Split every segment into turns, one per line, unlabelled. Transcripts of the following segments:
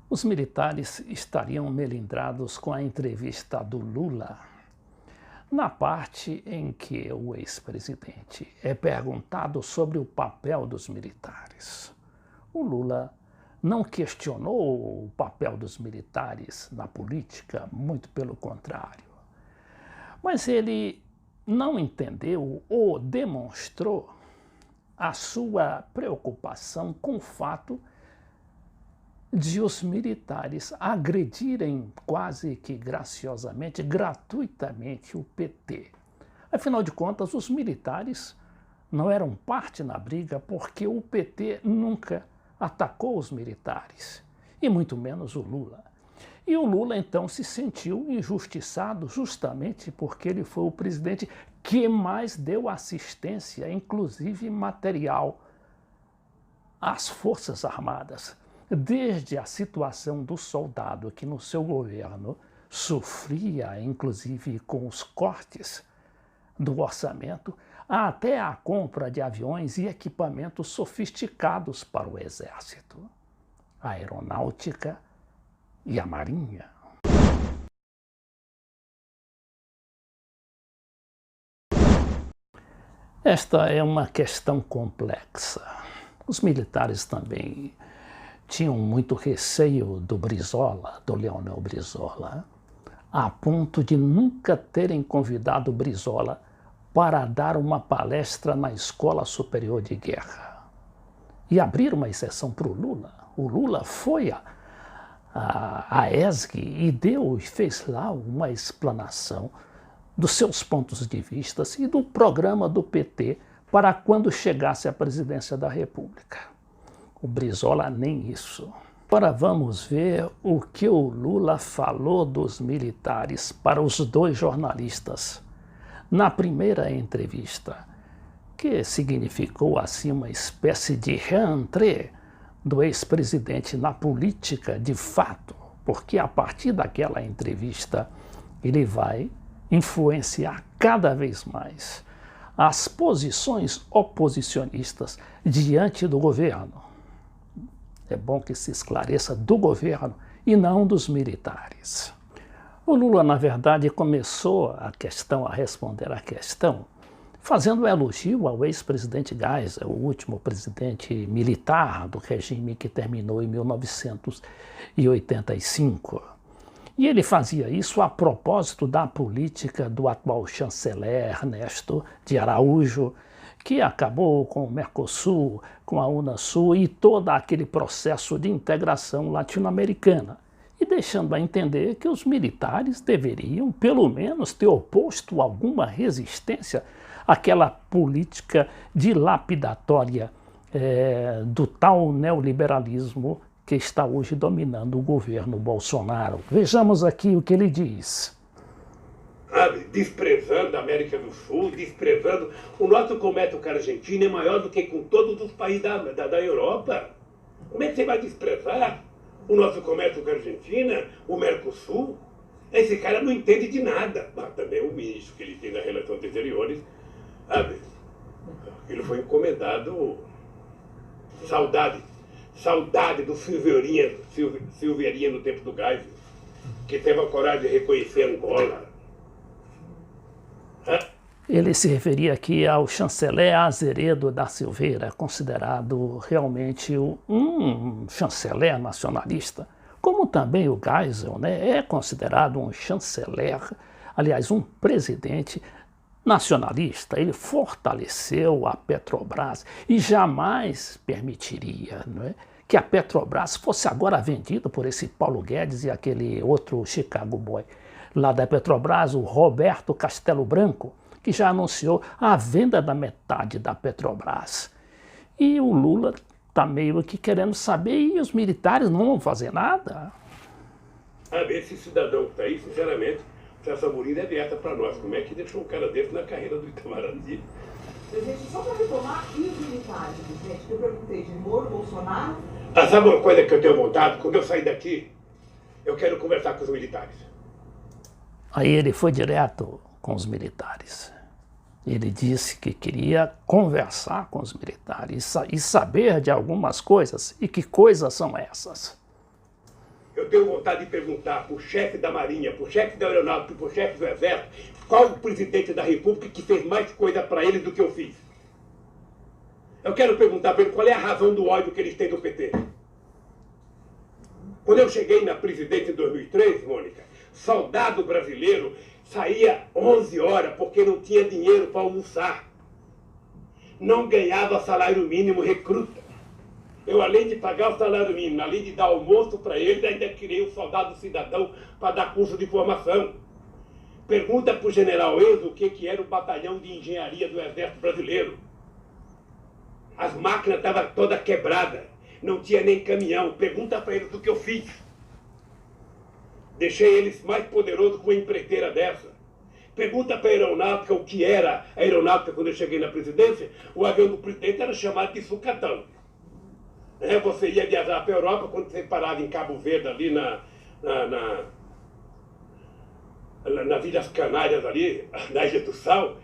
Os militares estariam melindrados com a entrevista do Lula, na parte em que o ex-presidente é perguntado sobre o papel dos militares. O Lula não questionou o papel dos militares na política, muito pelo contrário. Mas ele não entendeu ou demonstrou a sua preocupação com o fato de os militares agredirem quase que graciosamente, gratuitamente o PT. Afinal de contas, os militares não eram parte na briga porque o PT nunca atacou os militares, e muito menos o Lula. E o Lula então se sentiu injustiçado justamente porque ele foi o presidente que mais deu assistência, inclusive material, às Forças Armadas. Desde a situação do soldado que no seu governo sofria, inclusive com os cortes do orçamento, até a compra de aviões e equipamentos sofisticados para o Exército, a Aeronáutica e a Marinha. Esta é uma questão complexa. Os militares também tinham muito receio do Brizola, do Leonel Brizola, a ponto de nunca terem convidado o Brizola para dar uma palestra na Escola Superior de Guerra. E abrir uma exceção para o Lula. O Lula foi à ESG e fez lá uma explanação dos seus pontos de vista e do programa do PT para quando chegasse à presidência da República. O Brizola nem isso. Agora vamos ver o que o Lula falou dos militares para os dois jornalistas na primeira entrevista, que significou assim uma espécie de reentrée do ex-presidente na política de fato, porque a partir daquela entrevista ele vai influenciar cada vez mais as posições oposicionistas diante do governo. É bom que se esclareça do governo e não dos militares. O Lula, na verdade, começou a responder à questão, fazendo um elogio ao ex-presidente Geisel, o último presidente militar do regime que terminou em 1985. E ele fazia isso a propósito da política do atual chanceler Ernesto de Araújo, que acabou com o Mercosul, com a Unasul e todo aquele processo de integração latino-americana, e deixando a entender que os militares deveriam, pelo menos, ter oposto alguma resistência àquela política dilapidatória do tal neoliberalismo que está hoje dominando o governo Bolsonaro. Vejamos aqui o que ele diz.
Desprezando a América do Sul, desprezando o nosso comércio com a Argentina é maior do que com todos os países da Europa. Como é que você vai desprezar o nosso comércio com a Argentina, o Mercosul? Esse cara não entende de nada. Mas também o ministro que ele tem nas relações exteriores, ele foi encomendado. Saudade do Silveirinha no tempo do Geisel, que teve a coragem de reconhecer Angola.
Ele se referia aqui ao chanceler Azeredo da Silveira, considerado realmente um chanceler nacionalista, como também o Geisel, né, é considerado um chanceler, aliás, um presidente nacionalista. Ele fortaleceu a Petrobras e jamais permitiria, né, que a Petrobras fosse agora vendida por esse Paulo Guedes e aquele outro Chicago Boy lá da Petrobras, o Roberto Castelo Branco, que já anunciou a venda da metade da Petrobras. E o Lula está meio que querendo saber, e os militares não vão fazer nada?
Esse cidadão que está aí, sinceramente, essa Amorim é aberta para nós. Como é que deixou um cara desse na carreira do Itamaraty?
Presidente, só para retomar, e os militares, presidente, que eu perguntei de Moro, Bolsonaro?
Sabe uma coisa que eu tenho vontade? Quando eu sair daqui, eu quero conversar com os militares.
Aí ele foi direto com os militares. Ele disse que queria conversar com os militares e saber de algumas coisas. E que coisas são essas?
Eu tenho vontade de perguntar para o chefe da Marinha, para o chefe da Aeronáutica, para o chefe do Exército, qual o presidente da República que fez mais coisa para eles do que eu fiz. Eu quero perguntar para eles qual é a razão do ódio que eles têm do PT. Quando eu cheguei na presidência em 2003, Mônica, soldado brasileiro saía 11 horas porque não tinha dinheiro para almoçar. Não ganhava salário mínimo recruta. Eu, além de pagar o salário mínimo, além de dar almoço para eles, ainda criei o soldado cidadão para dar curso de formação. Pergunta para o general Enzo o que era o batalhão de engenharia do Exército Brasileiro. As máquinas estavam todas quebradas, não tinha nem caminhão. Pergunta para eles o que eu fiz. Deixei eles mais poderosos com uma empreiteira dessa. Pergunta para a aeronáutica o que era a aeronáutica quando eu cheguei na presidência. O avião do presidente era chamado de sucatão. Você ia viajar para a Europa, quando você parava em Cabo Verde, ali na Ilhas Canárias, ali, na Ilha do Sal,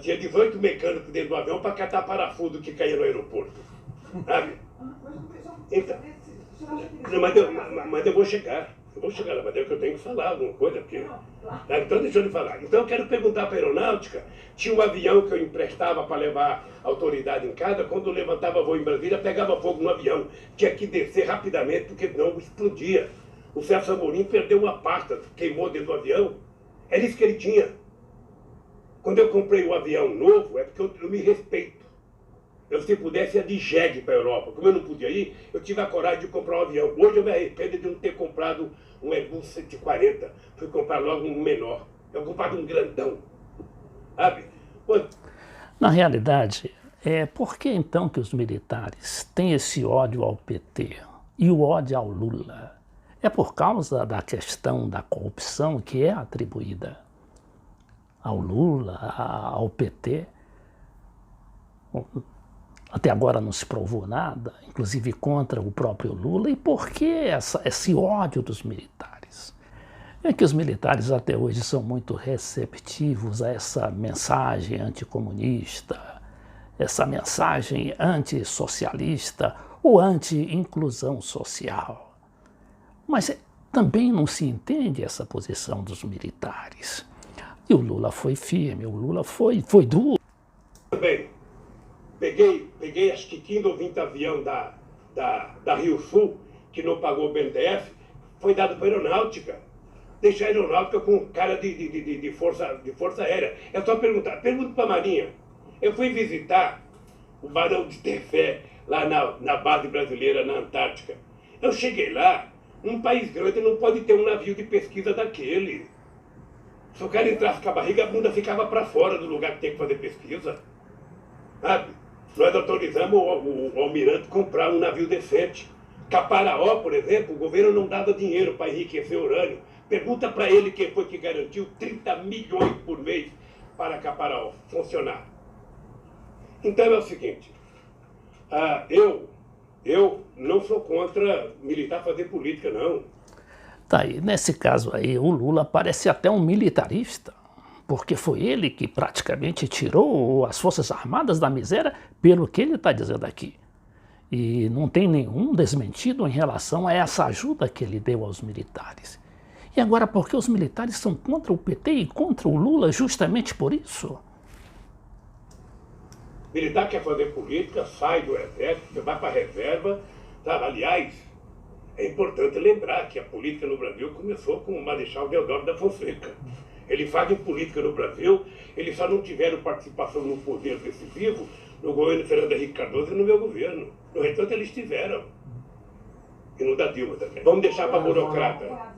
tinha 18 mecânicos dentro do avião para catar parafuso que caía no aeroporto. Sabe? Então, mas eu vou chegar. Eu vou chegar lá, mas é que eu tenho que falar alguma coisa, porque... Então deixa eu lhe falar. Então eu quero perguntar para a aeronáutica, tinha um avião que eu emprestava para levar a autoridade em casa, quando eu levantava voo em Brasília, pegava fogo no avião, tinha que descer rapidamente, porque não explodia. O Celso Amorim perdeu uma pasta, queimou dentro do avião, era isso que ele tinha. Quando eu comprei o avião novo, é porque eu me respeito. Eu, se pudesse, ia de jegue para a Europa. Como eu não podia ir, eu tive a coragem de comprar um avião. Hoje eu me arrependo de não ter comprado um Airbus 140. Fui comprar logo um menor. Eu comprava um grandão. Sabe?
Na realidade, por que então que os militares têm esse ódio ao PT e o ódio ao Lula? É por causa da questão da corrupção que é atribuída ao Lula, ao PT. Até agora não se provou nada, inclusive contra o próprio Lula. E por que esse ódio dos militares? É que os militares até hoje são muito receptivos a essa mensagem anticomunista, essa mensagem antissocialista ou anti-inclusão social. Mas também não se entende essa posição dos militares. E o Lula foi firme, o Lula foi duro.
Bem, peguei acho que 15 ou 20 aviões da Rio Sul, que não pagou o BNDES, foi dado para a aeronáutica. Deixar a aeronáutica com cara de força aérea. É só pergunta para a Marinha. Eu fui visitar o Barão de Tefé, lá na base brasileira, na Antártica. Eu cheguei lá, um país grande não pode ter um navio de pesquisa daquele. Se o cara entrasse com a barriga, a bunda ficava para fora do lugar que tem que fazer pesquisa. Sabe? Nós autorizamos o almirante comprar um navio decente. Caparaó, por exemplo, o governo não dava dinheiro para enriquecer urânio. Pergunta para ele quem foi que garantiu 30 milhões por mês para Caparaó funcionar. Então é o seguinte, eu não sou contra militar fazer política, não.
Tá aí, nesse caso aí, o Lula parece até um militarista, porque foi ele que praticamente tirou as Forças Armadas da miséria, pelo que ele está dizendo aqui. E não tem nenhum desmentido em relação a essa ajuda que ele deu aos militares. E agora, por que os militares são contra o PT e contra o Lula justamente por isso?
Militar quer fazer política, sai do exército, vai para a reserva. Tá? Aliás, é importante lembrar que a política no Brasil começou com o Marechal Deodoro da Fonseca. Eles fazem política no Brasil, eles só não tiveram participação no poder decisivo no governo Fernando Henrique Cardoso e no meu governo. No entanto, eles tiveram. E no da Dilma também. Vamos deixar para burocrata.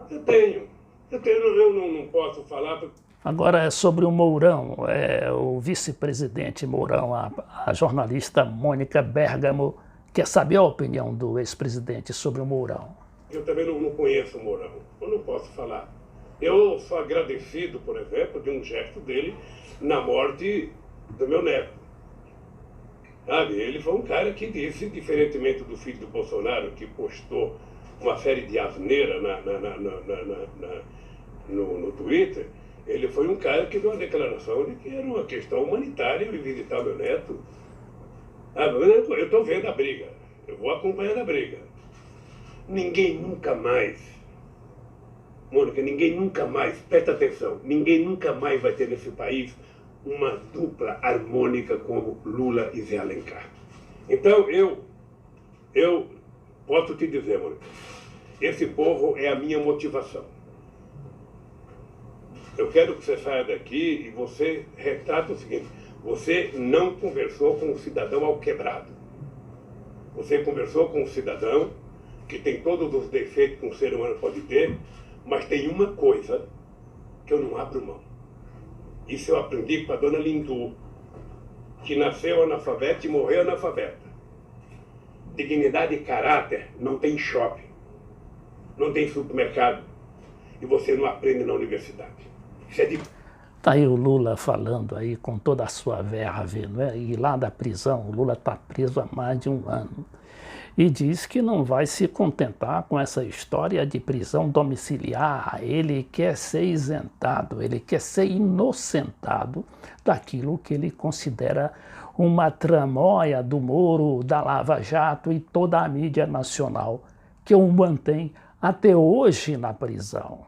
Eu não posso falar.
Agora é sobre o Mourão, o vice-presidente Mourão, a jornalista Mônica Bergamo quer saber a opinião do ex-presidente sobre o Mourão.
Eu também não conheço o Mourão, eu não posso falar. Eu sou agradecido, por exemplo, de um gesto dele na morte do meu neto. Sabe? Ele foi um cara que disse, diferentemente do filho do Bolsonaro, que postou uma série de asneiras no Twitter, ele foi um cara que deu uma declaração de que era uma questão humanitária eu ir visitar meu neto. Eu estou vendo a briga, eu vou acompanhando a briga. ninguém nunca mais, Mônica, ninguém nunca mais, presta atenção, ninguém nunca mais vai ter nesse país uma dupla harmônica como Lula e Zé Alencar. Então, eu posso te dizer, Mônica, esse povo é a minha motivação. Eu quero que você saia daqui e você retrata o seguinte: você não conversou com um cidadão alquebrado. Você conversou com um cidadão que tem todos os defeitos que um ser humano pode ter, mas tem uma coisa que eu não abro mão. Isso eu aprendi com a dona Lindu, que nasceu analfabeta e morreu analfabeta. Dignidade e caráter não tem shopping, não tem supermercado, e você não aprende na universidade. Isso é de...
Está aí o Lula falando aí com toda a sua verve, não é? E lá da prisão, o Lula está preso há mais de 1 ano. E diz que não vai se contentar com essa história de prisão domiciliar. Ele quer ser isentado, ele quer ser inocentado daquilo que ele considera uma tramóia do Moro, da Lava Jato e toda a mídia nacional que o mantém até hoje na prisão.